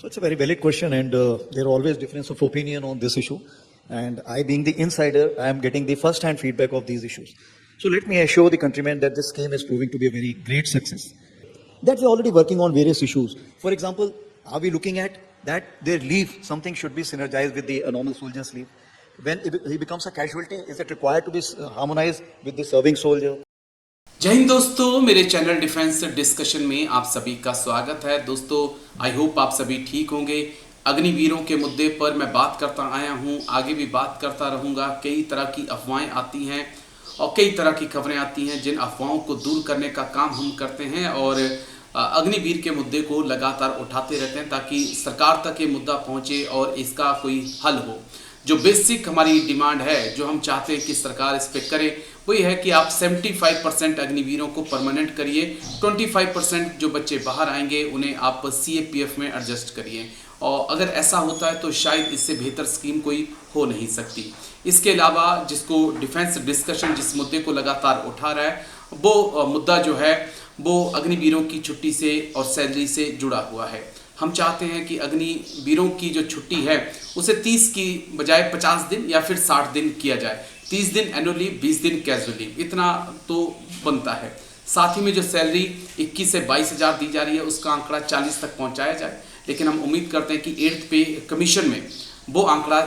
So it's a very valid question, and there are always difference of opinion on this issue. And I, being the insider, I am getting the first-hand feedback of these issues. So let me assure the countrymen that this scheme is proving to be a very great success. That we're already working on various issues. For example, are we looking at that their leave, something should be synergized with the normal soldier's leave? When he becomes a casualty, is it required to be harmonized with the serving soldier? जय हिंद दोस्तों, मेरे channel defence discussion में आप सभी का स्वागत है। दोस्तों, आई होप आप सभी ठीक होंगे। अग्निवीरों के मुद्दे पर मैं बात करता आया हूं, आगे भी बात करता रहूंगा। कई तरह की अफवाहें आती हैं और कई तरह की खबरें आती हैं, जिन अफवाहों को दूर करने का काम हम करते हैं और अग्निवीर के मुद्दे को लगातार उठाते रहते हैं ताकि सरकार तक ये मुद्दा पहुंचे और इसका कोई हल हो। जो बेसिक हमारी डिमांड है, जो हम चाहते हैं कि सरकार इस पे करे, वही है कि आप 75% अग्निवीरों को परमानेंट करिए, 25% जो बच्चे बाहर आएंगे उन्हें आप CAPF में एडजस्ट करिए। और अगर ऐसा होता है तो शायद इससे बेहतर स्कीम कोई हो नहीं सकती। इसके अलावा जिसको डिफेंस डिस्कशन जिस मुद्दे को लगातार उठा रहा है, वो मुद्दा जो है वो अग्निवीरों की छुट्टी से और सैलरी से जुड़ा हुआ है। हम चाहते हैं कि अग्निवीरों की जो छुट्टी है उसे 30 की बजाय 50 दिन या फिर 60 दिन किया जाए। 30 दिन एनुअल लीव, 20 दिन कैजुअल लीव, इतना तो बनता है। साथ ही में जो सैलरी 21 से 22 हज़ार दी जा रही है उसका आंकड़ा 40 तक पहुंचाया जाए। लेकिन हम उम्मीद करते हैं कि 8th पे कमीशन में वो आंकड़ा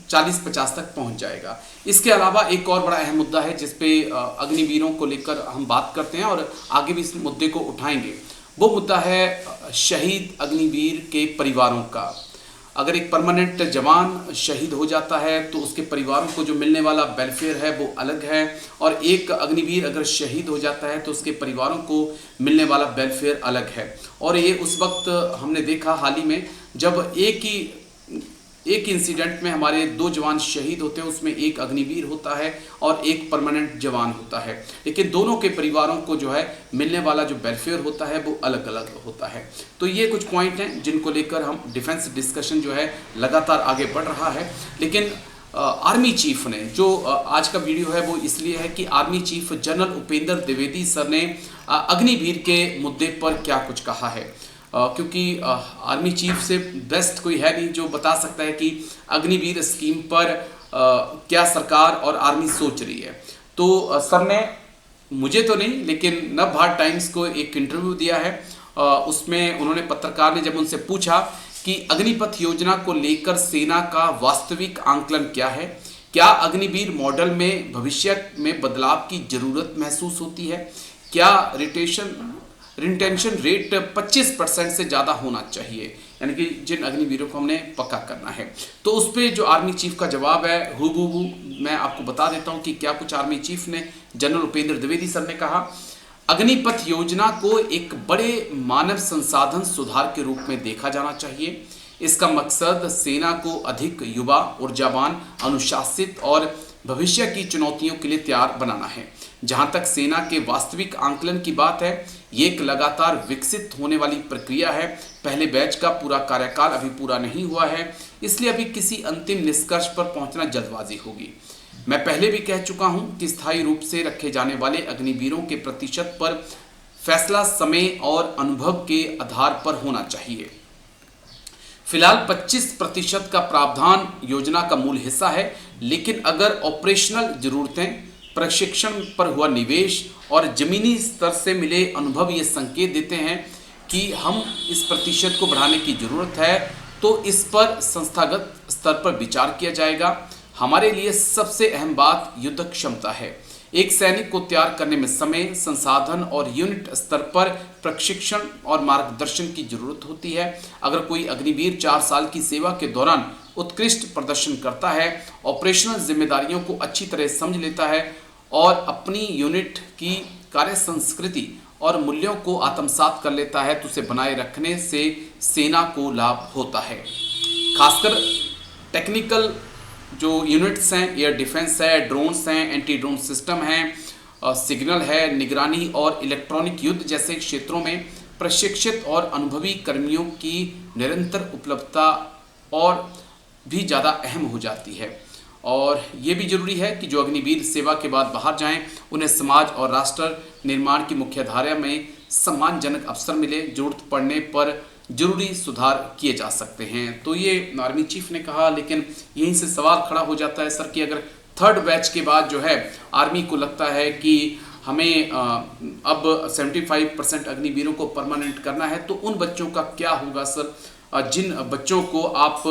40-50 तक पहुंच जाएगा। इसके अलावा एक और बड़ा अहम मुद्दा है जिसपे अग्निवीरों को लेकर हम बात करते हैं और आगे भी इस मुद्दे को उठाएंगे। वो मुद्दा है शहीद अग्निवीर के परिवारों का। अगर एक परमानेंट जवान शहीद हो जाता है तो उसके परिवारों को जो मिलने वाला वेलफेयर है वो अलग है, और एक अग्निवीर अगर शहीद हो जाता है तो उसके परिवारों को मिलने वाला वेलफेयर अलग है। और ये उस वक्त हमने देखा हाल ही में जब एक इंसिडेंट में हमारे 2 जवान शहीद होते हैं, उसमें एक अग्निवीर होता है और एक परमानेंट जवान होता है, लेकिन दोनों के परिवारों को जो है मिलने वाला जो वेलफेयर होता है वो अलग अलग होता है। तो ये कुछ पॉइंट हैं जिनको लेकर हम डिफेंस डिस्कशन जो है लगातार आगे बढ़ रहा है। लेकिन आर्मी चीफ ने जो आज का वीडियो है वो इसलिए है कि army chief general Upendra Dwivedi sir ने अग्निवीर के मुद्दे पर क्या कुछ कहा है, क्योंकि आर्मी चीफ से बेस्ट कोई है नहीं जो बता सकता है कि अग्निवीर स्कीम पर क्या सरकार और आर्मी सोच रही है। तो सर ने, मुझे तो नहीं लेकिन नवभारत टाइम्स को एक इंटरव्यू दिया है। उसमें उन्होंने, पत्रकार ने जब उनसे पूछा कि अग्निपथ योजना को लेकर सेना का वास्तविक आंकलन क्या है, क्या अग्निवीर मॉडल में भविष्य में बदलाव की जरूरत महसूस होती है, क्या रिटेंशन रेट 25% से ज़्यादा होना चाहिए, यानी कि जिन अग्निवीरों को हमने पक्का करना है। तो उस पर जो आर्मी चीफ का जवाब है हूबहू मैं आपको बता देता हूं कि क्या कुछ आर्मी चीफ ने, जनरल उपेंद्र द्विवेदी सर ने कहा। अग्निपथ योजना को एक बड़े मानव संसाधन सुधार के रूप में देखा जाना चाहिए। इसका मकसद सेना को अधिक युवा, ऊर्जावान, अनुशासित और भविष्य की चुनौतियों के लिए तैयार बनाना है। जहां तक सेना के वास्तविक आंकलन की बात है, ये एक लगातार विकसित होने वाली प्रक्रिया है। पहले बैच का पूरा कार्यकाल अभी पूरा नहीं हुआ है, इसलिए अभी किसी अंतिम निष्कर्ष पर पहुंचना जल्दबाजी होगी। मैं पहले भी कह चुका हूं कि स्थायी रूप से रखे जाने वाले अग्निवीरों के प्रतिशत पर फैसला समय और अनुभव के आधार पर होना चाहिए। फिलहाल 25% का प्रावधान योजना का मूल हिस्सा है, लेकिन अगर ऑपरेशनल जरूरतें, प्रशिक्षण पर हुआ निवेश और जमीनी स्तर से मिले अनुभव ये संकेत देते हैं कि हम इस प्रतिशत को बढ़ाने की जरूरत है, तो इस पर संस्थागत स्तर पर विचार किया जाएगा। हमारे लिए सबसे अहम बात युद्ध क्षमता है। एक सैनिक को तैयार करने में समय, संसाधन और यूनिट स्तर पर प्रशिक्षण और मार्गदर्शन की जरूरत होती है। अगर कोई अग्निवीर 4 साल की सेवा के दौरान उत्कृष्ट प्रदर्शन करता है, ऑपरेशनल जिम्मेदारियों को अच्छी तरह समझ लेता है और अपनी यूनिट की कार्य संस्कृति और मूल्यों को आत्मसात कर लेता है, तो उसे बनाए रखने से सेना को लाभ होता है। खासकर टेक्निकल जो यूनिट्स हैं, एयर डिफेंस है, ड्रोन्स हैं, एंटी ड्रोन सिस्टम हैं, सिग्नल है, निगरानी और इलेक्ट्रॉनिक युद्ध जैसे क्षेत्रों में प्रशिक्षित और अनुभवी कर्मियों की निरंतर उपलब्धता और भी ज़्यादा अहम हो जाती है। और ये भी जरूरी है कि जो अग्निवीर सेवा के बाद बाहर जाएं, उन्हें समाज और राष्ट्र निर्माण की मुख्यधारा में सम्मानजनक अवसर मिले। जरूरत पड़ने पर जरूरी सुधार किए जा सकते हैं। तो ये आर्मी चीफ ने कहा, लेकिन यहीं से सवाल खड़ा हो जाता है सर कि अगर थर्ड बैच के बाद जो है आर्मी को लगता है कि हमें अब 75% अग्निवीरों को परमानेंट करना है, तो उन बच्चों का क्या होगा सर, जिन बच्चों को आप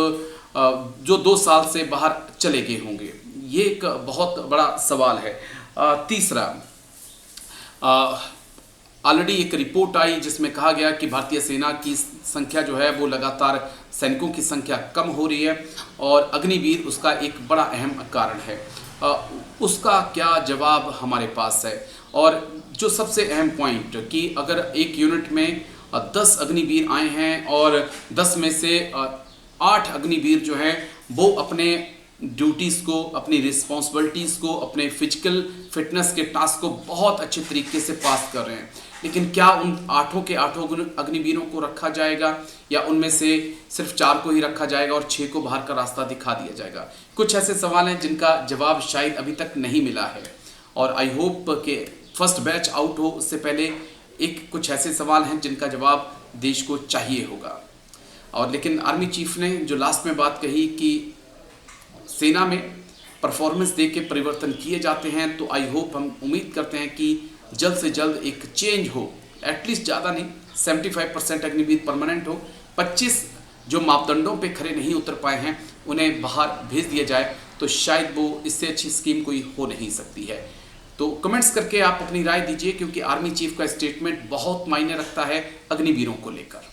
जो 2 साल से बाहर चले गए होंगे? ये एक बहुत बड़ा सवाल है। तीसरा, ऑलरेडी एक रिपोर्ट आई जिसमें कहा गया कि भारतीय सेना की संख्या जो है वो लगातार सैनिकों की संख्या कम हो रही है और अग्निवीर उसका एक बड़ा अहम कारण है। उसका क्या जवाब हमारे पास है? और जो सबसे अहम पॉइंट कि अगर एक यूनिट में 10 अग्निवीर आए हैं और 10 में से 8 अग्निवीर जो हैं वो अपने ड्यूटीज़ को, अपनी रिस्पॉन्सिबिलिटीज़ को, अपने फिजिकल फिटनेस के टास्क को बहुत अच्छे तरीके से पास कर रहे हैं, लेकिन क्या उन 8 के 8 अग्निवीरों को रखा जाएगा या उनमें से सिर्फ 4 को ही रखा जाएगा और 6 को बाहर का रास्ता दिखा दिया जाएगा? कुछ ऐसे सवाल हैं जिनका जवाब शायद अभी तक नहीं मिला है और आई होप कि फर्स्ट बैच आउट हो उससे पहले कुछ ऐसे सवाल हैं जिनका जवाब देश को चाहिए होगा। और लेकिन आर्मी चीफ ने जो लास्ट में बात कही कि सेना में परफॉर्मेंस दे के परिवर्तन किए जाते हैं, तो आई होप, हम उम्मीद करते हैं कि जल्द से जल्द एक चेंज हो, एटलीस्ट ज़्यादा नहीं, 75% अग्निवीर परमानेंट हो, 25 जो मापदंडों पे खरे नहीं उतर पाए हैं उन्हें बाहर भेज दिया जाए, तो शायद वो इससे अच्छी स्कीम कोई हो नहीं सकती है। तो कमेंट्स करके आप अपनी राय दीजिए, क्योंकि आर्मी चीफ का स्टेटमेंट बहुत मायने रखता है अग्निवीरों को लेकर।